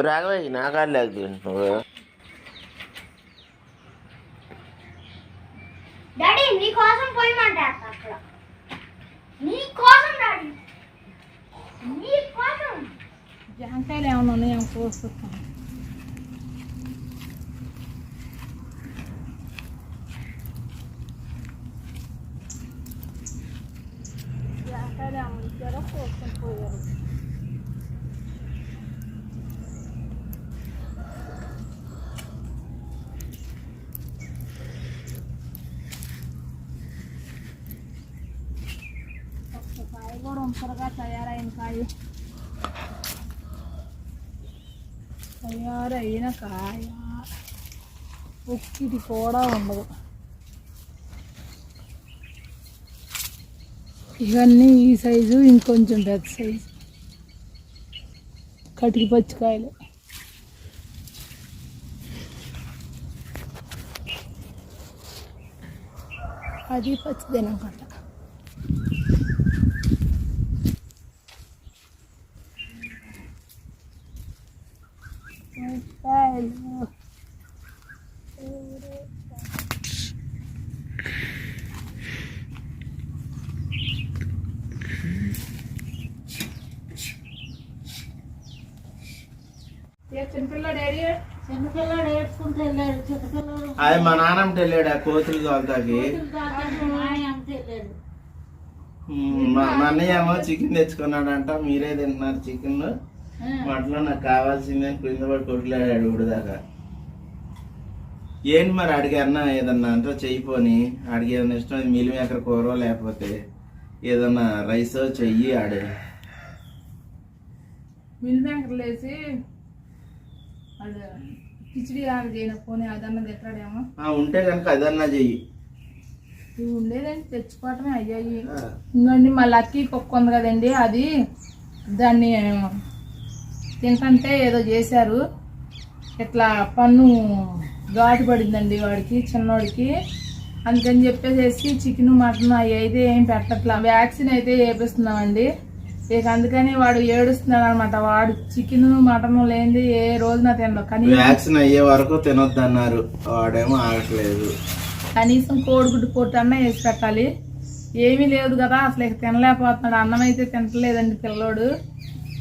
రాఘవయ్య నా కాళ్ళు నువ్వు డాడీ నీ కోసం పోయమంట అక్కడ నీ కోసం డాడీ నీ కోసం జాంకాయలు ఏమన్నా ఉన్నాయేమో కోసుకుంటాను. జాంకాయలు ఏమన్నా ఇచ్చారో కోసుకొని పోయారు. కాయ కూడా ఉంటరుగా తయారైన కాయ తయారైన కాయ ఒక్కిటి కూడా ఉండదు. ఇవన్నీ ఈ సైజు ఇంకొంచెం పెద్ద సైజు కటికి పచ్చికాయలు. అది పచ్చిదేనమాట. అది మా నాన్నమ్మ వెళ్ళాడు ఆ కోతులు తోలుతాకి. మా అన్నయ్య ఏమో చికెన్ తెచ్చుకున్నాడంట. మీరే తింటున్నారు చికెన్, మటలో నాకు కావాల్సిందే క్రింద పడి కొట్లాడాడు ఇప్పుడుదాకా. ఏంటి మరి అడిగి అన్న ఏదన్నా అంతా చెయ్యిపోని అడిగి ఏదన్నా ఇష్టం మిల్ మేకర్ కూర లేకపోతే ఏదన్నా రైస్ చెయ్యి ఆడే మిల్ మేకర్లు వేసి కిచిడి ఆడ చేయకపోతే అదన్నా తిట్టాడేమో. ఉంటే కనుక అదన్నా చెయ్యి. ఇవి ఉండేదండి తెచ్చుకోవటమే అయ్యాయి. ఇంకండి మా లక్కీ కుక్క ఉంది కదండి, అది దాన్ని తింటంటే ఏదో చేశారు, ఇట్లా పన్ను ఘాటు పడిందండి వాడికి, చిన్నోడికి. అందుకని చెప్పేసి చికెన్ మటన్ అవి అయితే ఏం పెట్టట్లా. వ్యాక్సిన్ అయితే వేపిస్తున్నామండి. ఇక అందుకని వాడు ఏడుస్తున్నాడు అనమాట. వాడు చికెన్ మటన్ లేనిది ఏ రోజున తినడు. కానీ వ్యాక్సిన్ అయ్యే వరకు తినొద్దు అన్నారు, వాడేమో ఆగట్లేదు. కనీసం కోడిగుడ్డు పొట్టు అన్న వేసి పెట్టాలి. ఏమీ లేదు కదా అసలు, ఇక తినలేకపోతున్నాడు. అన్నం అయితే తింటలేదండి పిల్లోడు.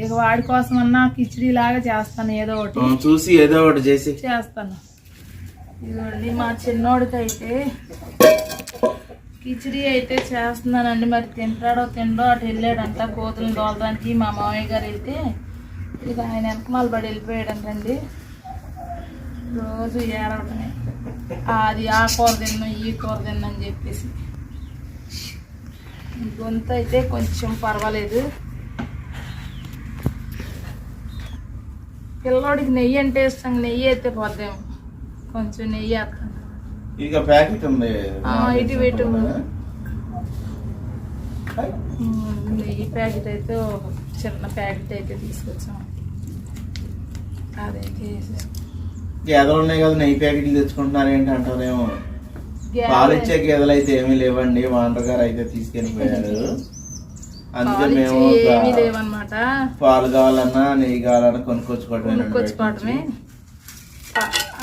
ఇక వాడి కోసం అన్నా కిచిడి లాగా చేస్తాను, ఏదో ఒకటి చూసి ఏదో ఒకటి చేసి చేస్తాను. ఇదిగోండి మా చిన్నోడికి అయితే కిచిడి అయితే చేస్తున్నానండి. మరి తింటాడో తిండో అటు వెళ్ళాడంట కోతులను తోలడానికి. మా మామయ్య గారు వెళ్తే ఇక ఆయన వెనకమాల పడి వెళ్ళిపోయాడంటండి. రోజు ఏడవటమే, అది ఆ కూర తిన్నాం ఈ కూర తిన్నాం అని చెప్పేసి. గొంతు అయితే కొంచెం పర్వాలేదు. పిల్లోడికి నెయ్యి అంటే ఇష్టం, నెయ్యి అయితే పోద్దాం, కొంచెం నెయ్యి వేస్తాను. ఇక ప్యాకెట్ ఉంది ఇటు పెట్టు. నెయ్యి ప్యాకెట్ అయితే చిన్న ప్యాకెట్ అయితే తీసుకొచ్చాం, అదైతే గేదెలు ఉన్నాయి కదా నెయ్యి ప్యాకెట్లు తెచ్చుకుంటున్నారు ఏంటి అంటారేమో. పాలు ఇచ్చే గేదెలు అయితే ఏమీ లేవండి, వాంటర్ గారు అయితే తీసుకెళ్ళిపోయాడు. అందుకే మేము లేవన్నమాట. పాలు కావాలన్నా నెయ్యి కావాలన్నా కొనుక్కొచ్చుకోవటమే.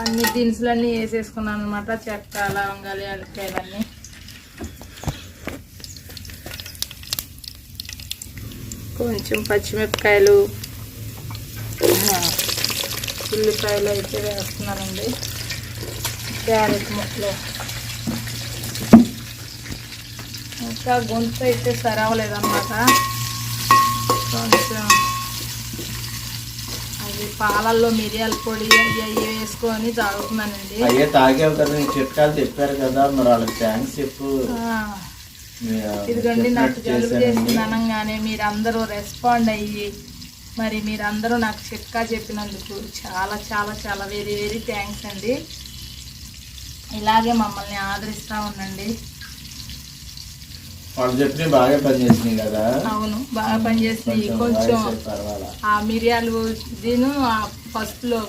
అన్ని దినుసులన్నీ వేసేసుకున్నాను అనమాట. చెక్క, లవంగాలు, యాలక్కాయలన్నీ. కొంచెం పచ్చిమిరపకాయలు, ఉల్లిపాయలు అయితే వేస్తున్నానండి. క్యారెట్ ముక్కలు. ఇంకా గొంతు అయితే సరవలేదన్నమాట. కొంచెం అది పాలల్లో మిరియాల పొడి అవి వేసుకొని తాగుతున్నానండి. అయ్యే తాగేవు కదా, నీకు చిట్కాలు చెప్పారు కదా, మరి వాళ్ళకి థ్యాంక్స్ చెప్పు. ఇదిగోండి నాకు జలుబు చేసింది అనగానే మీరందరూ రెస్పాండ్ అయ్యి మరి మీరందరూ నాకు చిట్కా చెప్పినందుకు చాలా చాలా చాలా వెరీ వెరీ థ్యాంక్స్ అండి. ఇలాగే మమ్మల్ని ఆదరిస్తూ ఉండండి. వాళ్ళు చెప్పినవి బాగా పనిచేసినాయి కదా. అవును బాగా పనిచేసినాయి. కొంచెం ఆ మిరియాలు దీని పసుపులో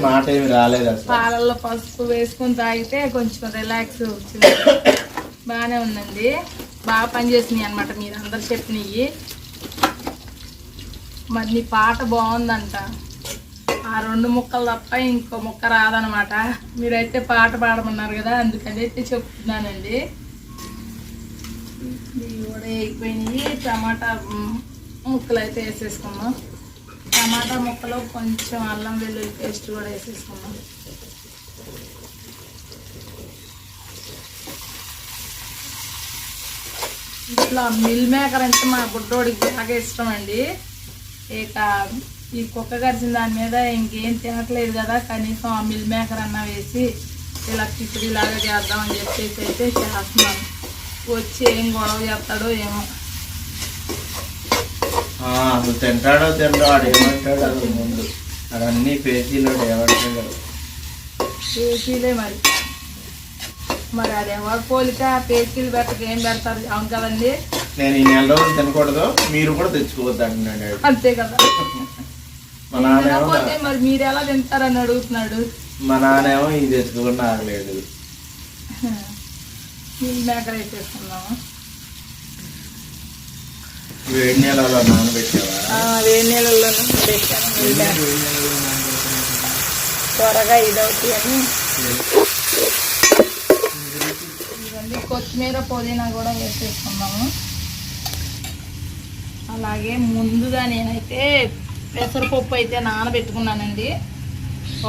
మాట ఏమి రాలేదు, పాలల్లో పసుపు వేసుకొని తాగితే కొంచెం రిలాక్స్ వచ్చింది. బాగానే ఉందండి, బాగా పనిచేసినాయి అనమాట మీరు అందరు చెప్పినవి. మరి నీ పాట బాగుందంట, రెండు ముక్కలు తప్ప ఇంకో ముక్క రాదనమాట. మీరైతే పాట పాడమన్నారు కదా, అందుకనైతే చెప్తున్నానండి. ఇవి కూడా అయిపోయినాయి. టమాటా ముక్కలు అయితే వేసేసుకున్నాం. టమాటా ముక్కలో కొంచెం అల్లం వెల్లుల్లి పేస్ట్ కూడా వేసేసుకున్నాం. ఇట్లా మిల్ మేకర్ అంటే మా బుడ్డోడికి బాగా ఇష్టం అండి. ఇక ఈ కుక్క కరిచిన దాని మీద ఇంకేం తినట్లేదు కదా, కనీసం ఆ మిల్ మేకర్ అన్న వేసి ఇలా కిచిడి లాగా చేద్దామని చెప్పేసి అయితే చేస్తున్నాను. వచ్చి ఏం గొడవ చేస్తాడో ఏమో. అసలు తింటాడో వాడు ఏమంటాడో అసలు ముందు అన్నీ పేజీలో ఏమంటాడు. పేజీలే మరి అది ఎవరు పోలిక పేజీలు పెట్టక ఏం పెడతారు? అవును కదండి. నేను ఈ నెల రోజులు తినకూడదు, మీరు కూడా తెచ్చుకోవద్దు అంటున్నాడు. అంతే కదా. మా నాన్నేమో మరి మీరు ఎలా తింటారని అడుగుతున్నాడు. మా నాన్నేమో ఇది తెచ్చుకోకుండా ఆగలేదు. మేకర్ వేసేసుకున్నాము. వేడి నీళ్ళలో నానబెట్టావా? వేడి నీళ్ళలో నానబెట్టాను. త్వరగా ఇదవుతాయి అని. ఇవన్నీ కొత్తిమీర పుదీనా కూడా వేసేసుకున్నాము. అలాగే ముందుగా నేనైతే పెసరపప్పు అయితే నానబెట్టుకున్నానండి.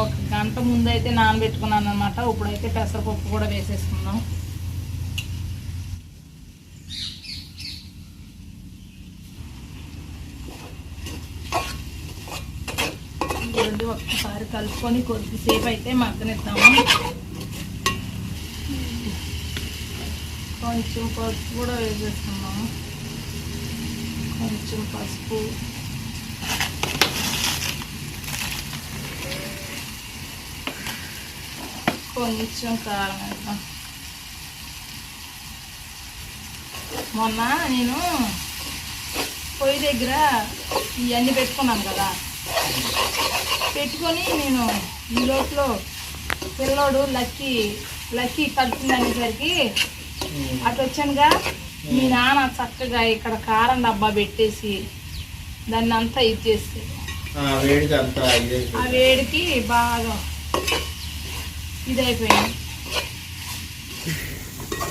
1 గంట ముందు అయితే నానబెట్టుకున్నాను అనమాట. ఇప్పుడైతే పెసరపప్పు కూడా వేసేసుకున్నాం. ఒక్కసారి కలుపుకొని కొద్దిసేపు అయితే మగ్గనిద్దాము. కొంచెం పసుపు కూడా వేసేసుకున్నాము. కొంచెం పసుపు, కొంచెం కారం వేద్దాం. మొన్న నేను పొయ్యి దగ్గర ఇవన్నీ పెట్టుకున్నాను కదా, పెట్టుకొని నేను ఈ లోట్లో పిల్లోడు లక్కీ కలిసింది అనేసరికి అటు వచ్చానుగా. మీ నాన్న చక్కగా ఇక్కడ కారం డబ్బా పెట్టేసి దాన్ని అంతా ఇది చేస్తే ఆ వేడికి బాగా ఇదైపోయింది.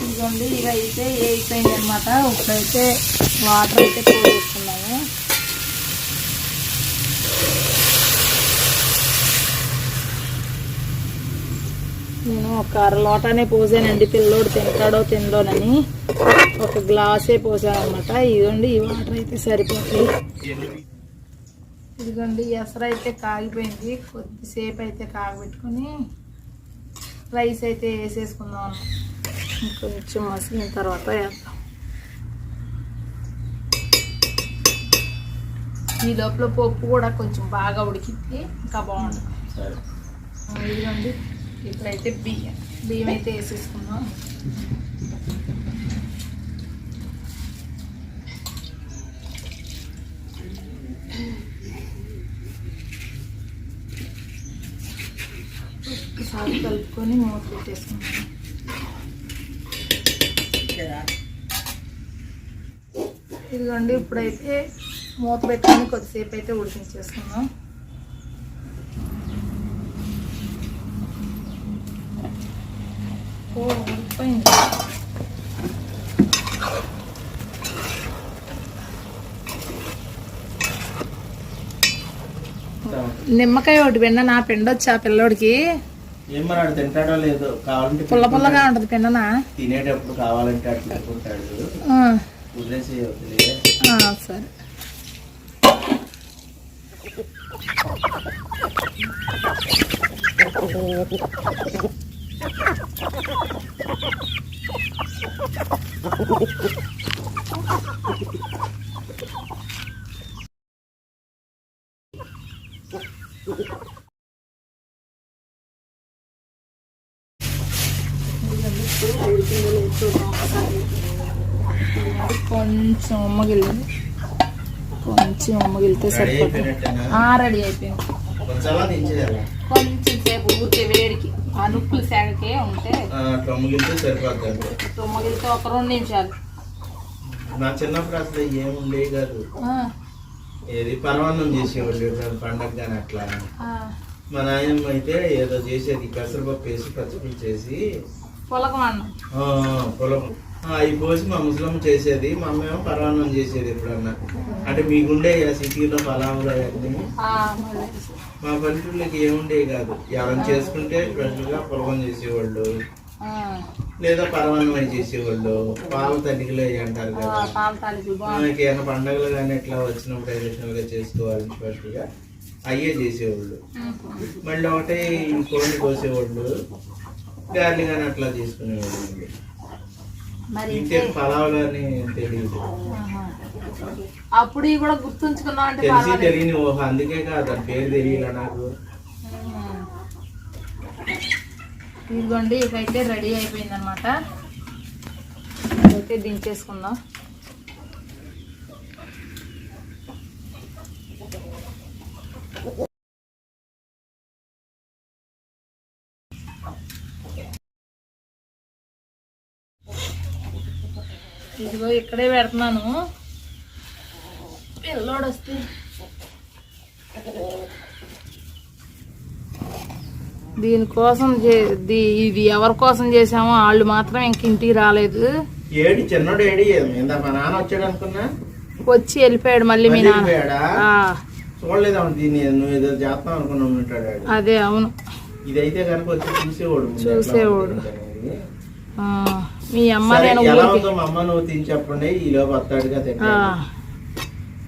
ఇదిగోండి ఇక అయితే అయిపోయింది అనమాట. ఇప్పుడైతే వాటర్ అయితే పోసేసుకున్నాము. నేను ఒక 1/2 లోటానే పోసానండి. పిల్లోడు తింటాడో తినడోనని 1 గ్లాసే పోసాను అనమాట. ఇదిగోండి ఈ వాటర్ అయితే సరిపోతాయి. ఇదిగోండి ఎసరు అయితే కాగిపోయింది. కొద్దిసేపు అయితే కాగబెట్టుకొని రైస్ అయితే వేసేసుకుందాం. ఇంకొంచెం మసిలిన తర్వాత వేద్దాం. ఈ లోపల పప్పు కూడా కొంచెం బాగా ఉడికింది, ఇంకా బాగుంటుంది. ఇదిగోండి ఇప్పుడైతే బియ్యం అయితే వేసేసుకుందాం. ఒకసారి కలుపుకొని మూత పెట్టేసుకుందాం. ఇదిగోండి ఇప్పుడైతే మూత పెట్టుకొని కొద్దిసేపు అయితే ఉడికించేసుకుందాం. ఉడికిపోయింది. నిమ్మకాయ ఒకటి పిండ నా పిండొచ్చా పిల్లోడికి? ఏమన్నాడు తింటాడో లేదో, కావాలంటే పుల్ల పుల్లగా ఉంటది పిండనా. తినేటప్పుడు కావాలంటే అట్లా అనుకుంటాడు. వదిలేసి సరే. కొంచెం ఉమ్మగిలింది, కొంచెం ఉమ్మగిలితే సరిపోతుంది. రెడీ అయిపోయింది. కొంచెం సేపు ఊరికే వేడికి ఆ నుప్పులు సేగకే ఉంటే సరిపోతుంది. ఉమ్మగిలితే 1-2 నిమిషాలు. నా చిన్నప్పుడు అసలు ఏముండే కాదు. ఏది పరమాన్నం చేసేవాళ్ళు ఎప్పుడైనా పండగ కానీ అట్లా. మా నాయనమ్మ అయితే ఏదో చేసేది పెసరపప్పు వేసి పచ్చిపులు చేసి పొలం అవి పోసి మా ముసలమ్మ చేసేది. మా అమ్మ ఏమో పరమాన్నం చేసేది ఎప్పుడన్నా. అంటే మీకుండే సిటీలో పలావులు అవన్నీ, మా పల్లెటూళ్ళకి ఏముండేవి కాదు. ఎవరైనా చేసుకుంటే స్పెషల్గా పొలం చేసేవాళ్ళు, లేదా పరమాన్నం అవి చేసేవాళ్ళు. పాల తల్లికలు అవి అంటారు కదా, మనకి ఏమైనా పండగలు కానీ ఎట్లా వచ్చినప్పుడు ట్రెడిషనల్ గా చేసుకోవాలి స్పెషల్గా అయ్యే చేసేవాళ్ళు. మళ్ళీ ఒకటే కోడిని కోసేవాళ్ళు, గాలి కానీ అట్లా చేసుకునేవాళ్ళు. ఇంకే పలావులు అని తెలియదు. అప్పుడు కూడా గుర్తుంచుకున్నా అంటే తెలిసి తెలియని ఊహ, అందుకే కాదు దాని పేరు తెలియలే నాకు. ఇదిగోండి ఇకైతే రెడీ అయిపోయింది అనమాట. అయితే దించేసుకుందాం. ఇదిగో ఇక్కడే పెడుతున్నాను, పిల్లోడు వస్తే. దీనికోసం ఇది ఎవరి కోసం చేసామో వాళ్ళు మాత్రం ఇంక ఇంటికి రాలేదు. ఏడి చిన్నోడు ఏడి మా నాన్న వచ్చాడు అనుకున్నా, వచ్చి వెళ్ళిపోయాడు మళ్ళీ. మీ నాన్న చూడలేదు దీన్ని, నువ్వు ఏదో చేస్తాం అనుకున్నా ఉంటాడు. అదే అవును, ఇదైతే కనుక వచ్చి చూసేవాడు. మీ అమ్మ నేను ఎలా ఉందో మా అమ్మ నువ్వు తిని చెప్పండి, ఈ లోపు వస్తాడుగా తింటా.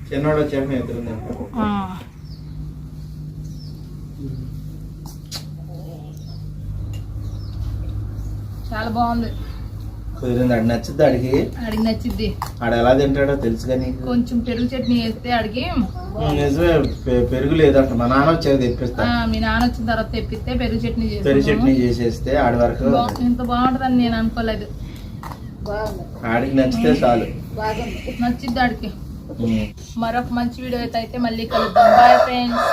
చిన్నోడు వచ్చాక ఎదురు చాలా బాగుంది. కుదిరింది. అడి నచ్చుద్ది అడిగి నచ్చిద్ది. ఆడ ఎలా తింటాడో తెలుసుగా నీకు. కొంచెం పెరుగు చట్నీ వేస్తే అడిగి. నిజమే, పెరుగు లేదంట. మా నాన్న వచ్చాక తెప్పిస్తా. మీ నాన్న వచ్చిన తర్వాత తెప్పిస్తే పెరుగు చట్నీ చేసేస్తే ఆడి వరకు ఇంత బాగుంటుందని నేను అనుకోలేదు. ఆడికి నచ్చితే చాలు. నచ్చిద్ది ఆడికి. మరొక మంచి వీడియో అయితే మళ్ళీ కలుద్దాం. Bye friends.